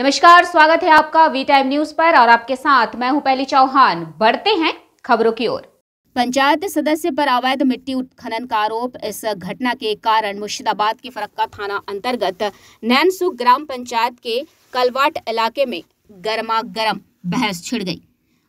नमस्कार, स्वागत है आपका वी टाइम न्यूज पर और आपके साथ मैं हूं पहली चौहान। बढ़ते हैं खबरों की ओर। पंचायत सदस्य पर अवैध मिट्टी उत्खनन का आरोप। इस घटना के कारण मुर्शिदाबाद के फरक्का थाना अंतर्गत नैनसुख ग्राम पंचायत के कलवाट इलाके में गर्मागर्म बहस छिड़ गई।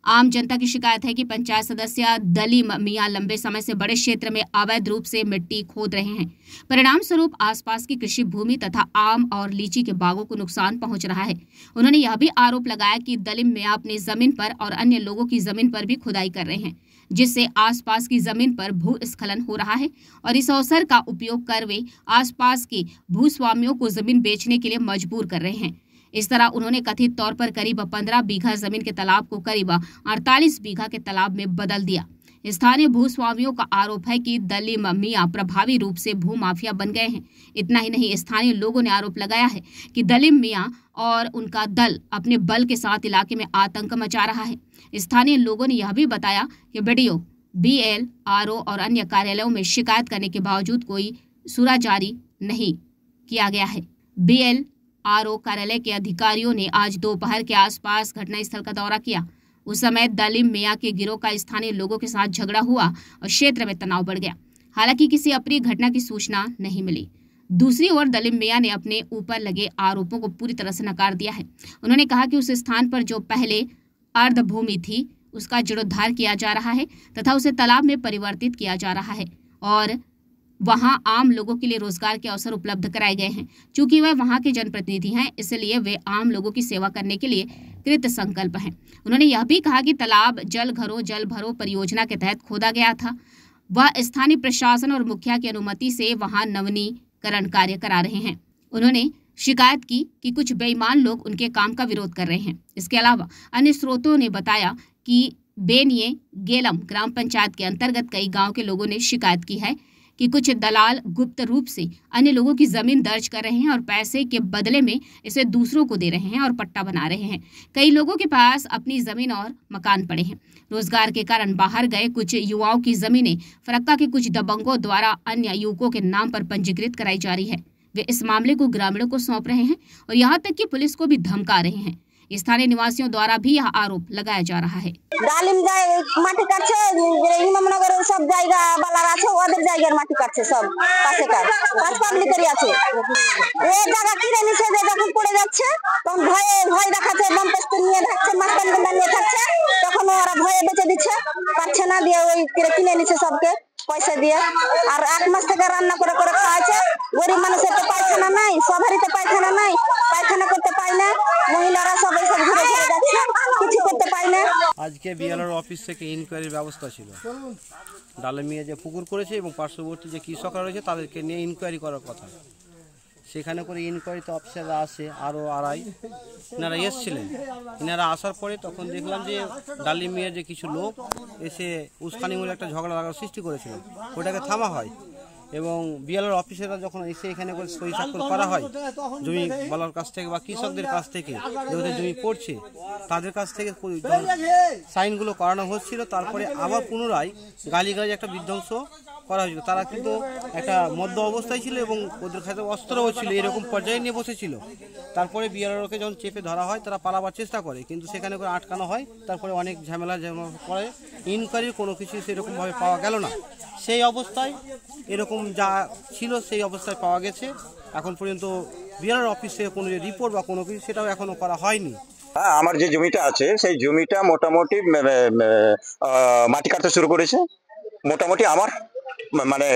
आम जनता की शिकायत है कि पंचायत सदस्य दलीम मियां लंबे समय से बड़े क्षेत्र में अवैध रूप से मिट्टी खोद रहे हैं। परिणाम स्वरूप आसपास की कृषि भूमि तथा आम और लीची के बागों को नुकसान पहुंच रहा है। उन्होंने यह भी आरोप लगाया कि दलीम मियां अपनी जमीन पर और अन्य लोगों की जमीन पर भी खुदाई कर रहे हैं, जिससे आसपास की जमीन पर भूस्खलन हो रहा है और इस अवसर का उपयोग कर वे आसपास के भूस्वामियों को जमीन बेचने के लिए मजबूर कर रहे हैं। इस तरह उन्होंने कथित तौर पर करीब 15 बीघा जमीन के तालाब को करीब 48 बीघा के तालाब में बदल दिया। स्थानीय भूस्वामियों का आरोप है कि दलीम मियां प्रभावी रूप से भू माफिया बन गए हैं। इतना ही नहीं, स्थानीय लोगों ने आरोप लगाया है कि दलीम मियां और उनका दल अपने बल के साथ इलाके में आतंक मचा रहा है। स्थानीय लोगों ने यह भी बताया कि बीडीओ, बीएल, आरओ और अन्य कार्यालयों में शिकायत करने के बावजूद कोई सुरा जारी नहीं किया गया है। बीएल आरओ कार्यालय के अधिकारियों ने आज दोपहर के आसपास घटनास्थल का दौरा किया। उस समय दलीम मियां के गिरोह का स्थानीय लोगों के साथ झगड़ा हुआ और क्षेत्र में तनाव बढ़ गया। हालांकि किसी अप्रिय घटना की सूचना नहीं मिली। दूसरी ओर दलीम मियां ने अपने ऊपर लगे आरोपों को पूरी तरह से नकार दिया है। उन्होंने कहा कि उस स्थान पर जो पहले अर्ध भूमि थी उसका जीर्णोद्धार किया जा रहा है तथा उसे तालाब में परिवर्तित किया जा रहा है और वहां आम लोगों के लिए रोजगार के अवसर उपलब्ध कराए गए हैं। चूंकि वे वहां के जनप्रतिनिधि हैं, इसलिए वे आम लोगों की सेवा करने के लिए कृत संकल्प हैं। उन्होंने यह भी कहा कि तालाब जल भरो परियोजना के तहत खोदा गया था। वह स्थानीय प्रशासन और मुखिया की अनुमति से वहां नवीनीकरण कार्य करा रहे हैं। उन्होंने शिकायत की कि कुछ बेईमान लोग उनके काम का विरोध कर रहे हैं। इसके अलावा अन्य स्रोतों ने बताया कि बेनिये गेलम ग्राम पंचायत के अंतर्गत कई गाँव के लोगों ने शिकायत की है कि कुछ दलाल गुप्त रूप से अन्य लोगों की जमीन दर्ज कर रहे हैं और पैसे के बदले में इसे दूसरों को दे रहे हैं और पट्टा बना रहे हैं। कई लोगों के पास अपनी जमीन और मकान पड़े हैं। रोजगार के कारण बाहर गए कुछ युवाओं की जमीनें फरक्का के कुछ दबंगों द्वारा अन्य युवकों के नाम पर पंजीकृत कराई जा रही है। वे इस मामले को ग्रामीणों को सौंप रहे हैं और यहाँ तक कि पुलिस को भी धमका रहे हैं। स्थानीय निवासियों द्वारा भी यह आरोप लगाया जा रहा है। ডালিম যায় মাটি কাটছে, ইমামনগর সব জায়গা বালার আছে, ওদের জায়গার মাটি কাটছে সব পাশেকার পাঁচ পাবলিকেরই আছে। ও জায়গা কিনে নিছে, যে যখন পড়ে যাচ্ছে তখন ভয় দেখাচ্ছে, বম পেস্তুল নিয়ে থাকছে, মাস্তান গুন্ডা নিয়ে থাকছে, তখন ওরা ভয়ে বেঁচে দিচ্ছে, পাচ্ছে না দিয়ে ওই কিনে নিছে সবকে পয়সা দিয়ে। আর 8 মাস থেকে রান্না করে করে খাওয়াচ্ছে। গরিব মানুষের তো পায়খানা নাই, সবারই তো পায়খানা নাই, পায়খানা করতে পায় না, মহিলারা সবাই সব ঘুরে ঘুরে যাচ্ছে, কিছু করতে পায় না। আজকে বিএলআর অফিস থেকে ইনকোয়ারির ব্যবস্থা ছিল। ডালিম মিয়া যে পুকুর করেছে এবং পার্শ্ববর্তী যে কৃষকরা রয়েছে তাদেরকে নিয়ে ইনকোয়ারি করার কথা। সেখানে করে ইনকোয়ারিতে অফিসাররা আসে, আরও আড়াই এনারা এসেছিলেন। এনারা আসার পরে তখন দেখলাম যে ডালিম মিয়ার যে কিছু লোক এসে উস্কানিমূলক একটা ঝগড়া লাগার সৃষ্টি করেছিল, ওটাকে থামা হয় এবং বিএলআর অফিসাররা যখন এসে এখানে করে সই স্বাক্ষর করা হয় জমি বলার কাছ থেকে বা কৃষকদের কাছ থেকে, যাদের জমি পড়ছে তাদের কাছ থেকে সাইনগুলো করানো হচ্ছিল। তারপরে আবার পুনরায় গালিগালাজ একটা বিধ্বংস করা হয়েছিল। তারা কিন্তু একটা মদ্য অবস্থায় ছিল এবং ওদের কাছে অস্ত্রও ছিল, এরকম পর্যায়ে নিয়ে বসেছিল। তারপরে বিএলআরকে যখন চেপে ধরা হয় তারা পালাবার চেষ্টা করে, কিন্তু সেখানে করে আটকানো হয়। তারপরে অনেক ঝামেলা পরে ইনকোয়ারির কোনো কিছু সেরকমভাবে পাওয়া গেল না। সেই অবস্থায় এরকম যা ছিল সেই অবস্থায় পাওয়া গেছে। এখন পর্যন্ত বিএলআর অফিস থেকে কোনো রিপোর্ট বা কোনো কিছু সেটাও এখনো করা হয়নি। হ্যাঁ, আমার যে জমিটা আছে সেই জমিটা মোটামুটি মাটি কাটতে শুরু করেছে। মোটামুটি আমার মানে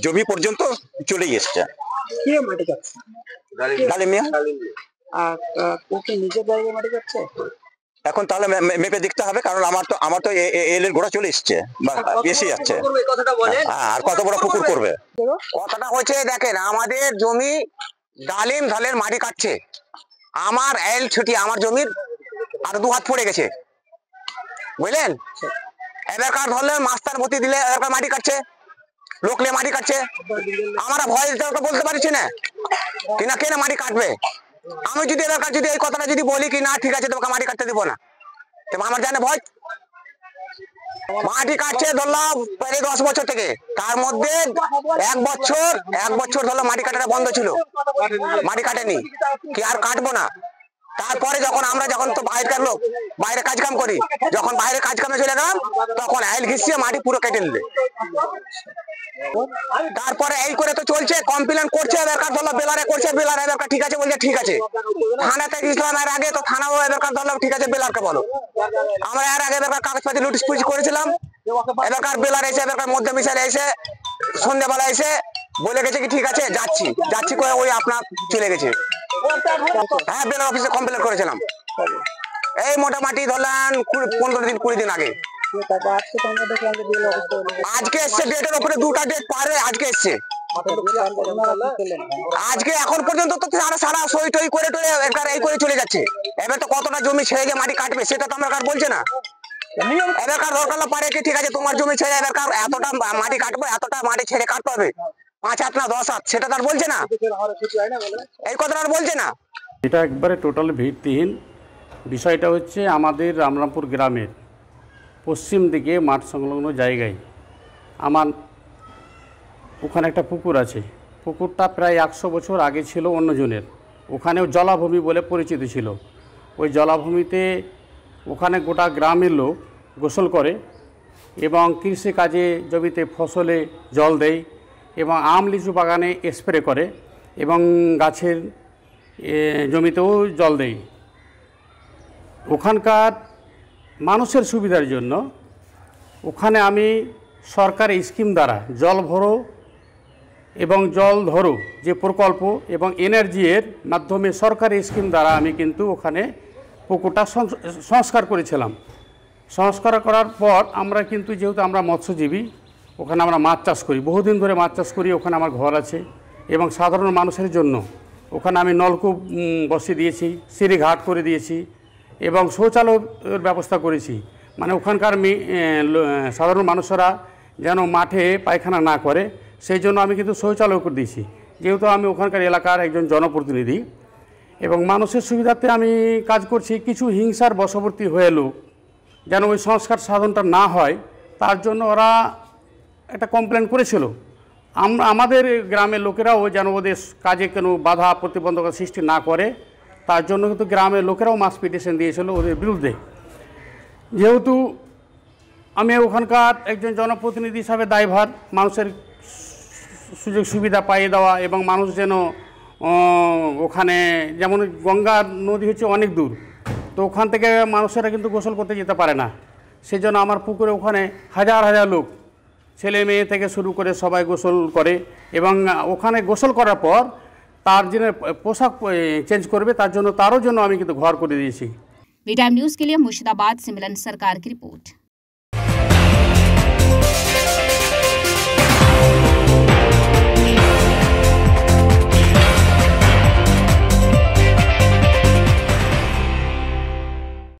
জমি পর্যন্ত চলে এসছে। ডালিম মিয়া নিজের জায়গায় মাটি কাটছে। এখন তাহলে মেপে দেখতে হবে, কারণ আমার তো এল এর ঘোড়া চলে এসছে বা এসে যাচ্ছে। আর কত বড় পুকুর করবে? কথাটা হচ্ছে, দেখেন আমাদের জমি ডালিম ঢালের মাটি কাটছে, আমার এল ছুটি আমার জমির আর 2 হাত পড়ে গেছে, বুঝলেন? এলাকার ধরলে মাস্টার ভর্তি দিলে এলাকার মাটি কাটছে, লোকলে মাটি কাটছে। আমরা ভয় বলতে পারছি না কিনা কেন মাটি কাটবে। আমি যদি এলাকার যদি এই কথাটা যদি বলি কি না ঠিক আছে তোমাকে মাটি কাটতে দেবো না, আমার জানে ভয় মাটি কাটছে ধরলাম প্রায় 10 বছর থেকে, তার মধ্যে এক বছর ধরলাম মাটি কাটাটা বন্ধ ছিল, মাটি কাটেনি, কি আর কাটবো না। তারপরে যখন তো বাইরের লোক, বাইরে কাজ কাম করি, যখন বাইরে কাজ কামে চলে গেলাম তখন আইল ঘিসিয়ে মাটি পুরো কেটে নিলে। তারপরে এই করে তো চলছে, কমপ্লেন করছে, এবারকার ধরলাম বেলারে করছে, বেলার এবারকার ঠিক আছে বলছে, ঠিক আছে। থানাতে গেছিলাম এর আগে, তো থানাও এবারকার ধরলাম ঠিক আছে, বেলারকে বলো। আমরা এর আগে এবারকার কাগজপাতি নোটিশ পুলিশ করেছিলাম, এবারকার বেলার এসে, এবারকার মধ্যে মিশালে এসে সন্ধ্যাবেলা এসে বলে গেছে কি ঠিক আছে যাচ্ছি করে ওই আপনার চলে গেছে। হ্যাঁ, বেলার অফিসে কমপ্লেন করেছিলাম এই মোটামুটি ধরলেন 15-20 দিন আগে। আজকে এসছে, ডেটের উপরে 2টা ডেট পারে আজকে এসছে। আজকে এখন পর্যন্ত তো সারা সই টই করে এই করে চলে যাচ্ছে। এবার তো কতটা জমি ছেড়ে যে মাটি কাটবে সেটা তো আমার বলছে না। এবারকার দরকার পারে কি ঠিক আছে তোমার জমি ছেড়ে এবারকার এতটা মাটি কাটবো, এতটা মাটি ছেড়ে কাটতে হবে, 5 হাত না 10 হাত, সেটা তার বলছে না, এই কথাটা আর বলছে না। এটা একবারে টোটাল ভিত্তিহীন। বিষয়টা হচ্ছে আমাদের রামরামপুর গ্রামের পশ্চিম দিকে মাঠ সংলগ্ন জায়গায় আমার ওখানে একটা পুকুর আছে। পুকুরটা প্রায় 100 বছর আগে ছিল অন্যজনের, ওখানেও জলাভূমি বলে পরিচিত ছিল। ওই জলাভূমিতে ওখানে গোটা গ্রামের লোক গোসল করে এবং কৃষিকাজে জমিতে ফসলে জল দেয় এবং আম লিচু বাগানে স্প্রে করে এবং গাছের জমিতেও জল দেয়। ওখানকার মানুষের সুবিধার জন্য ওখানে আমি সরকারি স্কিম দ্বারা জল ভরো এবং জল ধরো যে প্রকল্প এবং এনার্জির মাধ্যমে সরকারি স্কিম দ্বারা আমি কিন্তু ওখানে পুকুরটা সংস্কার করেছিলাম। সংস্কার করার পর আমরা কিন্তু যেহেতু আমরা মৎস্যজীবী, ওখানে আমরা মাছ চাষ করি, বহুদিন ধরে মাছ চাষ করি, ওখানে আমার ঘর আছে এবং সাধারণ মানুষের জন্য ওখানে আমি নলকূপ বসিয়ে দিয়েছি, সিঁড়িঘাট করে দিয়েছি এবং শৌচালয়ের ব্যবস্থা করেছি। মানে ওখানকার সাধারণ মানুষরা যেন মাঠে পায়খানা না করে সেই জন্য আমি কিন্তু শৌচালয় করে দিয়েছি, যেহেতু আমি ওখানকার এলাকার একজন জনপ্রতিনিধি এবং মানুষের সুবিধার্থে আমি কাজ করছি। কিছু হিংসার বশবর্তী হয়ে লোক যেন ওই সংস্কার সাধনটা না হয় তার জন্য ওরা একটা কমপ্লেন করেছিল। আমাদের গ্রামের লোকেরাও যেন ওদের কাজে কোনো বাধা প্রতিবন্ধকতা সৃষ্টি না করে তার জন্য কিন্তু গ্রামের লোকেরাও মাস পিটিশন দিয়েছিল ওদের বিরুদ্ধে। যেহেতু আমি ওখানকার একজন জনপ্রতিনিধি হিসাবে দায়ভার মানুষের সুযোগ সুবিধা পাইয়ে দেওয়া এবং মানুষ যেন ওখানে, যেমন গঙ্গা নদী হচ্ছে অনেক দূর, তো ওখান থেকে মানুষেরা কিন্তু গোসল করতে যেতে পারে না, সেজন্য আমার পুকুরে ওখানে হাজার হাজার লোক ছেলে মেয়ে থেকে শুরু করে সবাই গোসল করে এবং ওখানে গোসল করার পর তার জন্য পোশাক চেঞ্জ করবে তার জন্য তারও জন্য আমি কিন্তু ঘর করে দিয়েছি। वी टाइम न्यूज़ के लिए मुर्शिदाबाद से मिलन सरकार की रिपोर्ट।